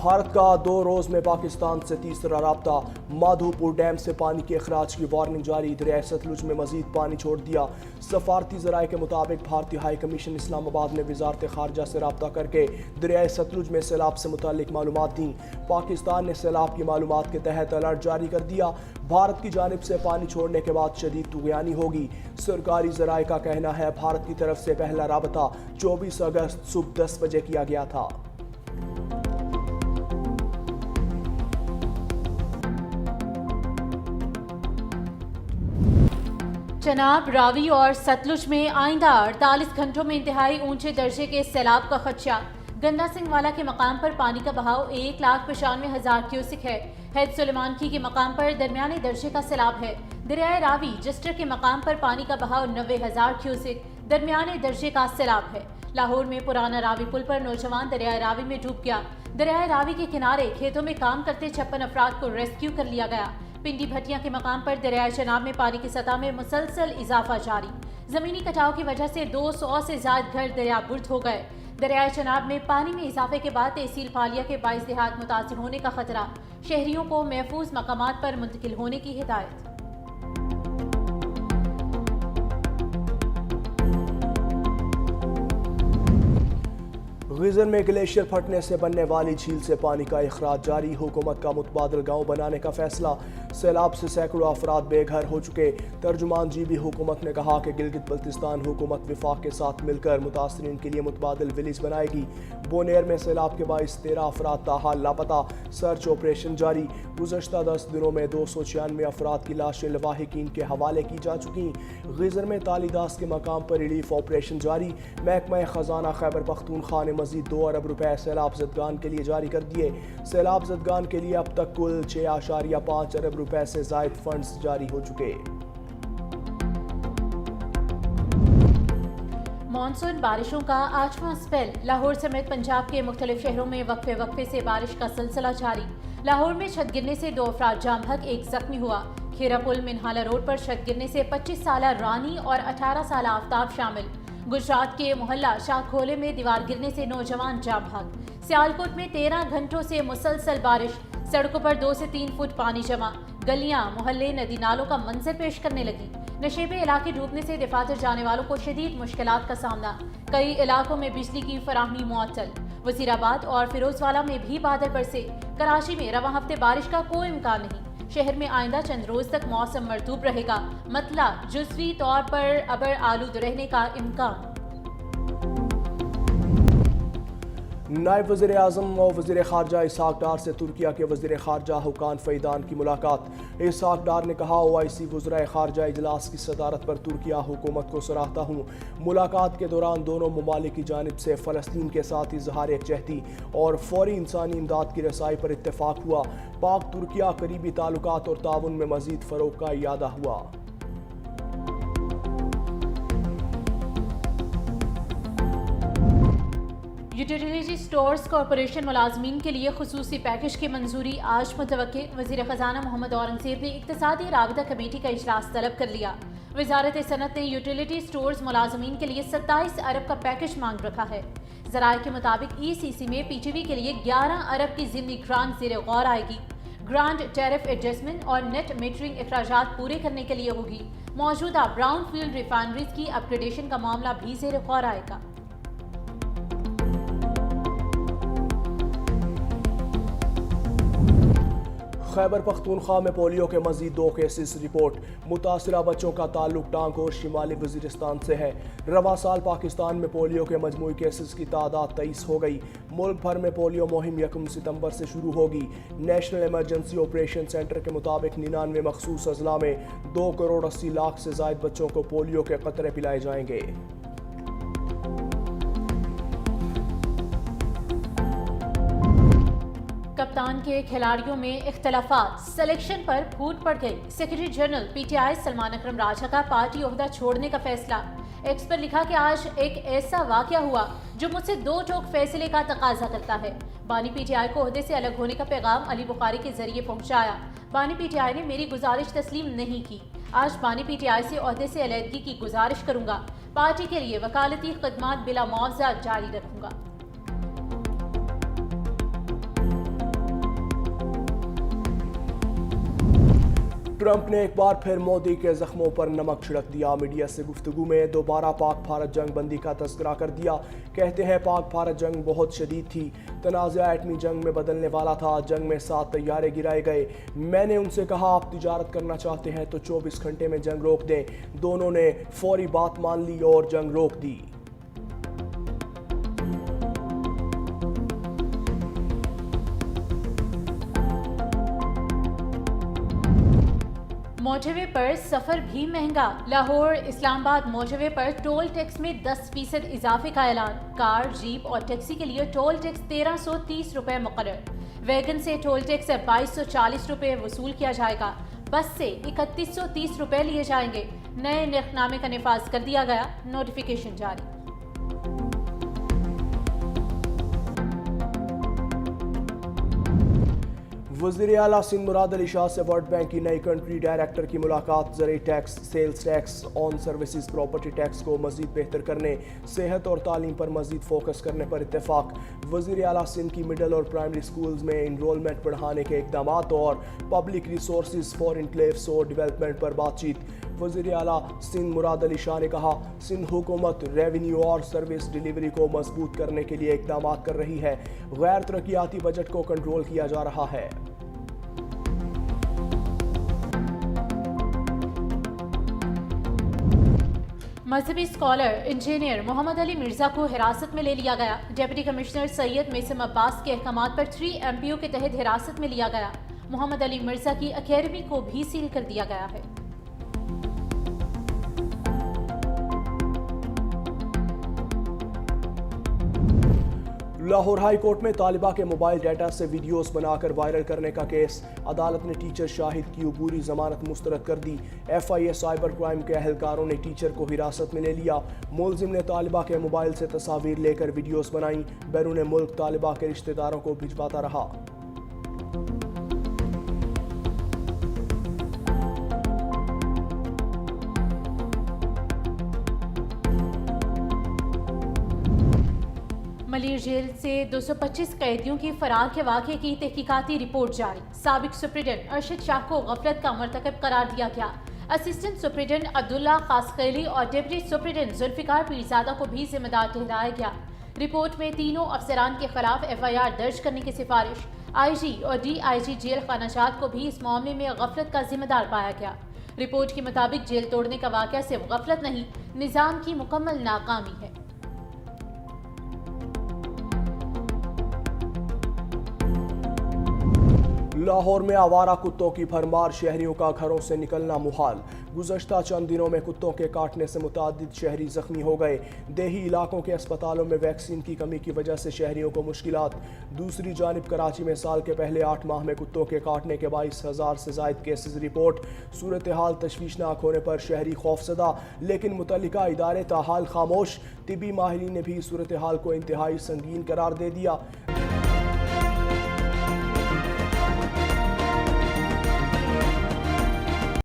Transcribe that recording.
بھارت کا 2 روز میں پاکستان سے تیسرا رابطہ، مادھوپور ڈیم سے پانی کے اخراج کی وارننگ جاری، دریائے ستلج میں مزید پانی چھوڑ دیا۔ سفارتی ذرائع کے مطابق بھارتی ہائی کمیشن اسلام آباد نے وزارت خارجہ سے رابطہ کر کے دریائے ستلج میں سیلاب سے متعلق معلومات دیں۔ پاکستان نے سیلاب کی معلومات کے تحت الرٹ جاری کر دیا۔ بھارت کی جانب سے پانی چھوڑنے کے بعد شدید طغیانی ہوگی۔ سرکاری ذرائع کا کہنا ہے بھارت کی طرف سے پہلا رابطہ 24 اگست صبح 10 بجے کیا گیا تھا۔ چناب، راوی اور ستلج میں آئندہ 48 گھنٹوں میں انتہائی اونچے درجے کے سیلاب کا خدشہ۔ گندا سنگھ والا کے مقام پر پانی کا بہاؤ 1,95,000 کیوسک ہے۔ حید سلیمان کی کے مقام پر درمیانے درجے کا سیلاب ہے۔ دریائے راوی جسٹر کے مقام پر پانی کا بہاؤ 90,000 کیوسک درمیانے درجے کا سیلاب ہے۔ لاہور میں پرانا راوی پل پر نوجوان دریائے راوی میں ڈوب گیا۔ دریائے راوی کے کنارے کھیتوں میں کام کرتے 56 افراد کو ریسکیو کر لیا گیا۔ پنڈی بھٹیاں کے مقام پر دریائے چناب میں پانی کی سطح میں مسلسل اضافہ جاری۔ زمینی کٹاؤ کی وجہ سے 200 سے زائد گھر دریا برد ہو گئے۔ دریائے چناب میں پانی میں اضافے کے بعد تحصیل پھالیا کے 22 دیہات متاثر ہونے کا خطرہ، شہریوں کو محفوظ مقامات پر منتقل ہونے کی ہدایت۔ غیزر میں گلیشیئر پھٹنے سے بننے والی جھیل سے پانی کا اخراج جاری، حکومت کا متبادل گاؤں بنانے کا فیصلہ۔ سیلاب سے سینکڑوں افراد بے گھر ہو چکے۔ ترجمان جی بی حکومت نے کہا کہ گلگت بلتستان حکومت وفاق کے ساتھ مل کر متاثرین کے لیے متبادل ولیج بنائے گی۔ بونیر میں سیلاب کے باعث 13 افراد تاحال لاپتہ، سرچ آپریشن جاری۔ گزشتہ 10 دنوں میں 296 افراد کی لاشیں لواحقین کے حوالے کی جا چکی۔ غیزر میں تالی داس کے مقام پر ریلیف آپریشن جاری۔ محکمہ خزانہ خیبر پختونخوا نے مزید 2 ارب روپے سیلاب زدگان کے لیے جاری کر دیے۔ سیلاب زدگان کے لیے اب تک کل 6.5 ارب روپے سے زائد فنڈز جاری ہو چکے۔ مانسون بارشوں کا 8واں سپیل، لاہور سمیت پنجاب کے مختلف شہروں میں وقفے وقفے سے بارش کا سلسلہ جاری۔ لاہور میں چھت گرنے سے 2 افراد جاں بحق، 1 زخمی ہوا۔ کھیرا پل منہالہ روڈ پر چھت گرنے سے 25 سالہ رانی اور 18 سالہ آفتاب شامل۔ گجرات کے محلہ شاہ کھولے میں دیوار گرنے سے نوجوان جاں بحق۔ سیالکوٹ میں 13 گھنٹوں سے مسلسل بارش، سڑکوں پر 2 سے 3 فٹ پانی جمع، گلیاں محلے ندی نالوں کا منظر پیش کرنے لگی۔ نشیبے علاقے ڈوبنے سے دفاتر جانے والوں کو شدید مشکلات کا سامنا، کئی علاقوں میں بجلی کی فراہمی معطل۔ وزیر آباد اور فیروزوالہ میں بھی بادل برسے۔ کراچی میں رواں ہفتے بارش کا کوئی امکان نہیں۔ شہر میں آئندہ چند روز تک موسم مرطوب رہے گا، مطلع جزوی طور پر ابر آلود رہنے کا امکان۔ نائب وزیر اعظم اور وزیر خارجہ اسحاق ڈار سے ترکیہ کے وزیر خارجہ حکان فیدان کی ملاقات۔ اسحاق ڈار نے کہا OIC وزرائے خارجہ اجلاس کی صدارت پر ترکیہ حکومت کو سراہتا ہوں۔ ملاقات کے دوران دونوں ممالک کی جانب سے فلسطین کے ساتھ اظہار یکجہتی اور فوری انسانی امداد کی رسائی پر اتفاق ہوا۔ پاک ترکیہ قریبی تعلقات اور تعاون میں مزید فروغ کا اعادہ ہوا۔ یوٹیلیٹی سٹورز کارپوریشن ملازمین کے لیے خصوصی پیکج کی منظوری آج متوقع۔ وزیر خزانہ محمد اورنگزیب نے اقتصادی رابطہ کمیٹی کا اجلاس طلب کر لیا۔ وزارت صنعت نے یوٹیلیٹی سٹورز ملازمین کے لیے 27 ارب کا پیکج مانگ رکھا ہے۔ ذرائع کے مطابق ECC میں PTV کے لیے 11 ارب کی ضمنی گرانٹ زیر غور آئے گی۔ گرانٹ ٹیرف ایڈجسٹمنٹ اور نیٹ میٹرنگ اخراجات پورے کرنے کے لیے ہوگی۔ موجودہ براؤن فیلڈ ریفائنریز کی اپ گریڈیشن کا معاملہ بھی زیر غور آئے گا۔ خیبر پختونخوا میں پولیو کے مزید 2 کیسز رپورٹ۔ متاثرہ بچوں کا تعلق ٹانک اور شمالی وزیرستان سے ہے۔ رواں سال پاکستان میں پولیو کے مجموعی کیسز کی تعداد 23 ہو گئی۔ ملک بھر میں پولیو مہم 1 ستمبر سے شروع ہوگی۔ نیشنل ایمرجنسی آپریشن سینٹر کے مطابق 99 مخصوص اضلاع میں 2 کروڑ 80 لاکھ سے زائد بچوں کو پولیو کے قطرے پلائے جائیں گے۔ کپتان کے کھلاڑیوں میں اختلافات، سلیکشن پر پھوٹ پڑ گئی۔ سیکرٹری جنرل PTI سلمان اکرم راجہ کا پارٹی عہدہ چھوڑنے کا فیصلہ۔ ایکس پر لکھا کہ آج ایک ایسا واقعہ ہوا جو مجھ سے 2 ٹوک فیصلے کا تقاضا کرتا ہے۔ بانی PTI کو عہدے سے الگ ہونے کا پیغام علی بخاری کے ذریعے پہنچایا۔ بانی PTI نے میری گزارش تسلیم نہیں کی۔ آج بانی PTI سے عہدے سے علیحدگی کی گزارش کروں گا۔ پارٹی کے لیے وکالتی خدمات بلا معاوضہ جاری رکھوں گا۔ ٹرمپ نے ایک بار پھر مودی کے زخموں پر نمک چھڑک دیا. میڈیا سے گفتگو میں دوبارہ پاک بھارت جنگ بندی کا تذکرہ کر دیا. کہتے ہیں پاک بھارت جنگ بہت شدید تھی. تنازع ایٹمی جنگ میں بدلنے والا تھا. جنگ میں 7 طیارے گرائے گئے. میں نے ان سے کہا آپ تجارت کرنا چاہتے ہیں تو 24 گھنٹے میں جنگ روک دیں. دونوں نے فوری بات مان لی اور جنگ روک دی. موٹر وے پر سفر بھی مہنگا. لاہور اسلام آباد موٹر وے پر ٹول ٹیکس میں 10% اضافے کا اعلان. کار، جیپ اور ٹیکسی کے لیے ٹول ٹیکس 1330 روپے مقرر. ویگن سے ٹول ٹیکس 2240 روپے وصول کیا جائے گا. بس سے 3130 روپے لیے جائیں گے. نئے نرخ نامے کا نفاذ کر دیا گیا. نوٹیفیکیشن جاری. وزیر اعلیٰ سندھ مراد علی شاہ سے ورلڈ بینک کی نئی کنٹری ڈائریکٹر کی ملاقات. زرعی tax, sales tax, on services, property tax کو مزید بہتر کرنے، صحت اور تعلیم پر مزید فوکس کرنے پر اتفاق. وزیر اعلیٰ سندھ کی مڈل اور پرائمری سکولز میں انرولمنٹ بڑھانے کے اقدامات اور پبلک ریسورسز فار انکلیوز اور ڈیولپمنٹ پر بات چیت. وزیر اعلیٰ سندھ مراد علی شاہ نے کہا سندھ حکومت ریونیو اور سروس ڈیلیوری کو مضبوط کرنے کے لیے اقدامات کر رہی ہے. غیر ترقیاتی بجٹ کو کنٹرول کیا جا رہا ہے. مذہبی اسکالر انجینئر محمد علی مرزا کو حراست میں لے لیا گیا. ڈپٹی کمشنر سید میسم عباس کے احکامات پر 3 MPO کے تحت حراست میں لیا گیا. محمد علی مرزا کی اکیڈمی کو بھی سیل کر دیا گیا ہے. لاہور ہائی کورٹ میں طالبہ کے موبائل ڈیٹا سے ویڈیوز بنا کر وائرل کرنے کا کیس. عدالت نے ٹیچر شاہد کی عبوری ضمانت مسترد کر دی. FIA سائبر کرائم کے اہلکاروں نے ٹیچر کو حراست میں لے لیا. ملزم نے طالبہ کے موبائل سے تصاویر لے کر ویڈیوز بنائیں. بیرون ملک طالبہ کے رشتہ داروں کو بھجواتا رہا. ملیر جیل سے 225 قیدیوں کی فرار کے واقعے کی تحقیقاتی رپورٹ جاری. سابق سپرنٹنڈنٹ ارشد شاہ کو غفلت کا مرتکب قرار دیا گیا. اسسٹنٹ سپرنٹنڈنٹ عبداللہ خاصقیلی اور ڈپٹی سپرنٹنڈنٹ ذوالفقار پیرزادہ کو بھی ذمہ دار ٹھہرایا گیا. رپورٹ میں تینوں افسران کے خلاف FIR درج کرنے کی سفارش. IG اور DIG جیل خانہ جات کو بھی اس معاملے میں غفلت کا ذمہ دار پایا گیا. رپورٹ کے مطابق جیل توڑنے کا واقعہ صرف غفلت نہیں، نظام کی مکمل ناکامی ہے. لاہور میں آوارہ کتوں کی بھرمار، شہریوں کا گھروں سے نکلنا محال. گزشتہ چند دنوں میں کتوں کے کاٹنے سے متعدد شہری زخمی ہو گئے. دیہی علاقوں کے اسپتالوں میں ویکسین کی کمی کی وجہ سے شہریوں کو مشکلات. دوسری جانب کراچی میں سال کے پہلے 8 ماہ میں کتوں کے کاٹنے کے 22,000 سے زائد کیسز رپورٹ. صورتحال تشویشناک ہونے پر شہری خوفزدہ، لیکن متعلقہ ادارے تاحال خاموش. طبی ماہرین نے بھی صورتحال کو انتہائی سنگین قرار دے دیا.